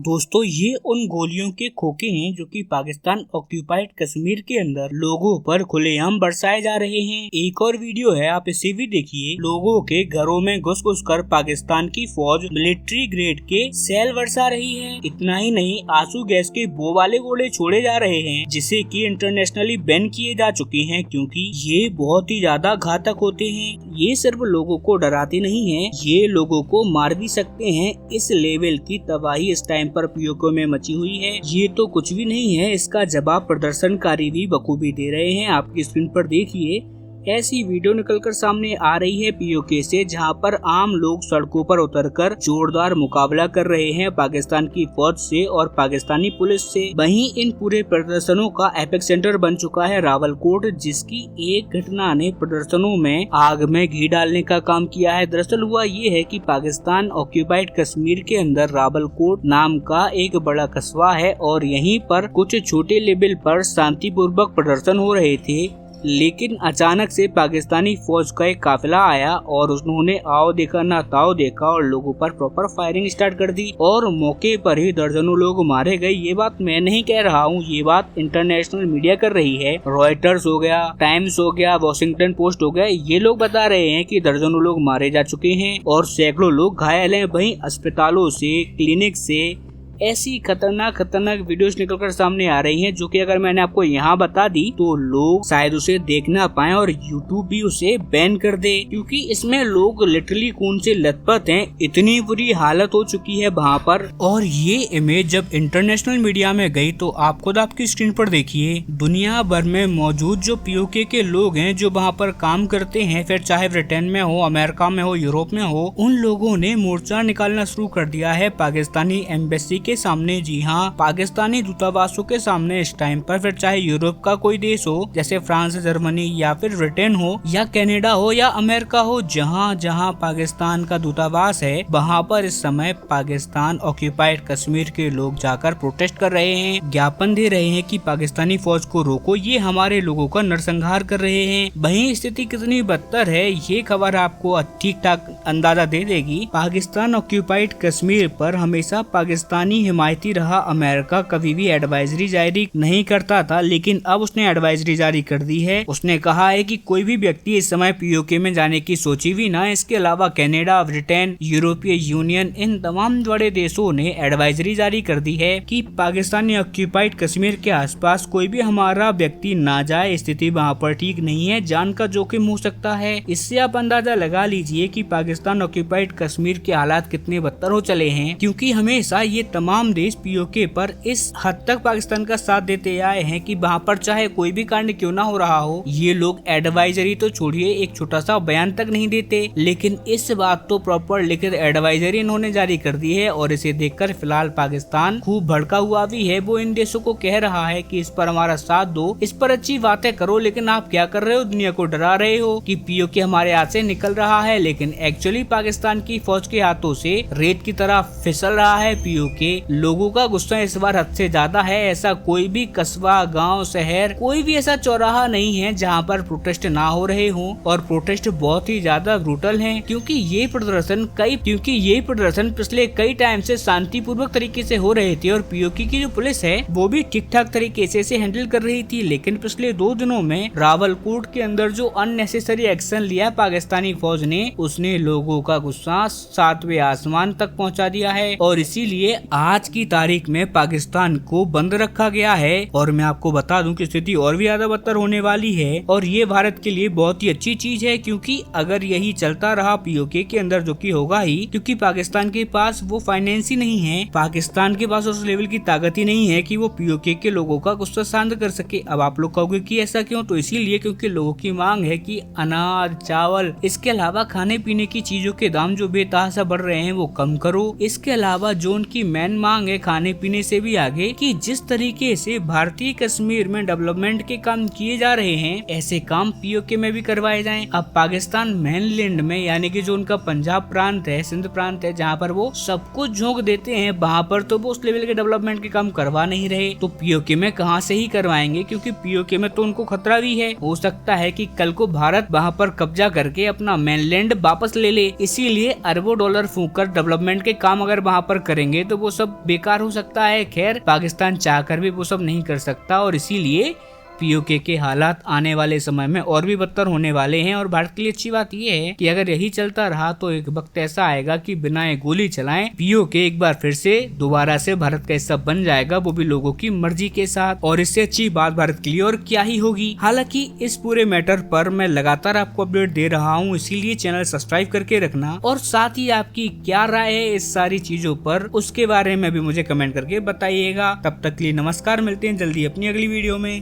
दोस्तों ये उन गोलियों के खोखे हैं जो कि पाकिस्तान ऑक्यूपाइड कश्मीर के अंदर लोगों पर खुलेआम बरसाए जा रहे हैं। एक और वीडियो है, आप इसे भी देखिए। लोगों के घरों में घुस कर पाकिस्तान की फौज मिलिट्री ग्रेड के सेल बरसा रही है। इतना ही नहीं, आंसू गैस के बो वाले गोले छोड़े जा रहे हैं, जिसे कि इंटरनेशनली बैन किए जा चुके हैं, क्योंकि ये बहुत ही ज्यादा घातक होते हैं। ये सिर्फ लोगों को डराते नहीं है, ये लोगों को मार भी सकते हैं। इस लेवल की तबाही इस टाइम पर पीओके में मची हुई है। ये तो कुछ भी नहीं है, इसका जवाब प्रदर्शनकारी भी बखूबी दे रहे हैं। आपकी स्क्रीन पर देखिए, ऐसी वीडियो निकलकर सामने आ रही है पीओके से, जहां पर आम लोग सड़कों पर उतरकर जोरदार मुकाबला कर रहे हैं पाकिस्तान की फौज से और पाकिस्तानी पुलिस से। वहीं इन पूरे प्रदर्शनों का एपेक्स सेंटर बन चुका है रावलकोट, जिसकी एक घटना ने प्रदर्शनों में आग में घी डालने का काम किया है। दरअसल हुआ ये है कि पाकिस्तान ऑक्यूपाइड कश्मीर के अंदर रावलकोट नाम का एक बड़ा कस्बा है और यहीं पर कुछ छोटे लेवल पर शांतिपूर्वक प्रदर्शन हो रहे थे, लेकिन अचानक से पाकिस्तानी फौज का एक काफिला आया और उन्होंने आओ देखा ना ताओ देखा और लोगों पर प्रॉपर फायरिंग स्टार्ट कर दी और मौके पर ही दर्जनों लोग मारे गए। ये बात मैं नहीं कह रहा हूँ, ये बात इंटरनेशनल मीडिया कर रही है। रॉयटर्स हो गया, टाइम्स हो गया, वॉशिंगटन पोस्ट हो गया, ये लोग बता रहे हैं कि दर्जनों लोग मारे जा चुके हैं और सैकड़ों लोग घायल हैं। वहीं अस्पतालों से, क्लिनिक से ऐसी खतरनाक वीडियोस निकलकर सामने आ रही हैं, जो कि अगर मैंने आपको यहाँ बता दी तो लोग शायद उसे देख ना पाए और यूट्यूब भी उसे बैन कर दे, क्योंकि इसमें लोग लिटरली खून से लथपथ हैं। इतनी बुरी हालत हो चुकी है वहाँ पर। और ये इमेज जब इंटरनेशनल मीडिया में गई तो आप खुद आपकी स्क्रीन पर देखिए, दुनिया भर में मौजूद जो पीओके के लोग हैं, जो वहाँ पर काम करते हैं, फिर चाहे ब्रिटेन में हो, अमेरिका में हो, यूरोप में हो, उन लोगों ने मोर्चा निकालना शुरू कर दिया है पाकिस्तानी एम्बेसी के सामने। जी हाँ, पाकिस्तानी दूतावासों के सामने इस टाइम पर। फिर चाहे यूरोप का कोई देश हो, जैसे फ्रांस, जर्मनी या फिर ब्रिटेन हो या कनाडा हो या अमेरिका हो, जहाँ जहाँ पाकिस्तान का दूतावास है, वहाँ पर इस समय पाकिस्तान ऑक्यूपाइड कश्मीर के लोग जाकर प्रोटेस्ट कर रहे हैं, ज्ञापन दे रहे हैं कि पाकिस्तानी फौज को रोको, ये हमारे लोगों का नरसंहार कर रहे हैं। वहीं स्थिति कितनी बदतर है, ये खबर आपको ठीक ठाक अंदाजा दे देगी। पाकिस्तान ऑक्यूपाइड कश्मीर पर हमेशा पाकिस्तानी हिमायती रहा। अमेरिका कभी भी एडवाइजरी जारी नहीं करता था, लेकिन अब उसने एडवाइजरी जारी कर दी है। उसने कहा है कि कोई भी व्यक्ति इस समय पीओके में जाने की सोची भी ना। इसके अलावा कनाडा, ब्रिटेन, यूरोपीय यूनियन, इन तमाम बड़े देशों ने एडवाइजरी जारी कर दी है कि पाकिस्तानी ऑक्यूपाइड कश्मीर के आसपास कोई भी हमारा व्यक्ति ना जाए। स्थिति वहाँ पर ठीक नहीं है, जान का जोखिम हो सकता है। इससे आप अंदाजा लगा लीजिए कि पाकिस्तान ऑक्यूपाइड कश्मीर के हालात कितने बदतर हो चले हैं, क्योंकि हमेशा ये तमाम देश पीओके पर इस हद तक पाकिस्तान का साथ देते आए हैं कि वहाँ पर चाहे कोई भी कांड क्यों ना हो रहा हो, ये लोग एडवाइजरी तो छोड़िए, एक छोटा सा बयान तक नहीं देते। लेकिन इस बात तो प्रॉपर लिखित एडवाइजरी इन्होंने जारी कर दी है और इसे देखकर फिलहाल पाकिस्तान खूब भड़का हुआ भी है। वो इन देशों को कह रहा है कि इस पर हमारा साथ दो, इस पर अच्छी बातें करो, लेकिन आप क्या कर रहे हो, दुनिया को डरा रहे हो कि पीओके हमारे हाथ से निकल रहा है, लेकिन एक्चुअली पाकिस्तान की फौज के हाथों से रेत की तरह फिसल रहा है पीओके। लोगों का गुस्सा इस बार हद से ज्यादा है। ऐसा कोई भी कस्बा, गांव, शहर, कोई भी ऐसा चौराहा नहीं है जहां पर प्रोटेस्ट ना हो रहे हों, और प्रोटेस्ट बहुत ही ज्यादा ब्रूटल हैं, क्योंकि ये प्रदर्शन पिछले कई टाइम से शांतिपूर्वक तरीके से हो रहे थे और पीओके की जो पुलिस है वो भी ठीक ठाक तरीके से इसे हैंडल कर रही थी। लेकिन पिछले 2 दिनों में रावलकोट के अंदर जो अननेसेसरी एक्शन लिया पाकिस्तानी फौज ने, उसने लोगों का गुस्सा 7वें आसमान तक पहुंचा दिया है और इसीलिए आज की तारीख में पाकिस्तान को बंद रखा गया है। और मैं आपको बता दूं कि स्थिति और भी ज्यादा बदतर होने वाली है और ये भारत के लिए बहुत ही अच्छी चीज है, क्योंकि अगर यही चलता रहा पीओके के अंदर, जो कि होगा ही, क्योंकि पाकिस्तान के पास वो फाइनेंस ही नहीं है, पाकिस्तान के पास उस लेवल की ताकत ही नहीं है कि वो पीओके के लोगों का गुस्सा शांत कर सके। अब आप लोग कहोगे कि ऐसा क्यों, तो इसीलिए क्योंकि लोगों की मांग है कि अनाज, चावल, इसके अलावा खाने पीने की चीजों के दाम जो बेतहाशा बढ़ रहे हैं वो कम करो। इसके अलावा जो उनकी मेन मांग है खाने पीने से भी आगे, कि जिस तरीके से भारतीय कश्मीर में डेवलपमेंट के काम किए जा रहे हैं, ऐसे काम पीओके में भी करवाए जाएं। अब पाकिस्तान मेनलैंड में, यानी कि जो उनका पंजाब प्रांत है, सिंध प्रांत है, जहाँ पर वो सब कुछ झोंक देते हैं, वहाँ पर तो वो उस लेवल के डेवलपमेंट के काम करवा नहीं रहे, तो पीओके में कहाँ से ही करवाएंगे, क्योंकि पीओके में तो उनको खतरा भी है। हो सकता है कि कल को भारत वहाँ पर कब्जा करके अपना मेनलैंड वापस ले ले, इसीलिए अरबों डॉलर फूंक कर डेवलपमेंट के काम अगर वहाँ पर करेंगे तो वो सब सब बेकार हो सकता है। खैर, पाकिस्तान चाहकर भी वो सब नहीं कर सकता और इसीलिए पीओके के हालात आने वाले समय में और भी बदतर होने वाले हैं। और भारत के लिए अच्छी बात यह है कि अगर यही चलता रहा तो एक वक्त ऐसा आएगा कि बिना गोली चलाए पीओके एक बार फिर से दोबारा से भारत का हिस्सा बन जाएगा, वो भी लोगों की मर्जी के साथ। और इससे अच्छी बात भारत के लिए और क्या ही होगी। हालांकि इस पूरे मैटर पर मैं लगातार आपको अपडेट दे रहा हूँ, इसीलिए चैनल सब्सक्राइब करके रखना। और साथ ही आपकी क्या राय है इस सारी चीजों पर, उसके बारे में भी मुझे कमेंट करके बताइएगा। तब तक के लिए नमस्कार, मिलते हैं जल्दी अपनी अगली वीडियो में।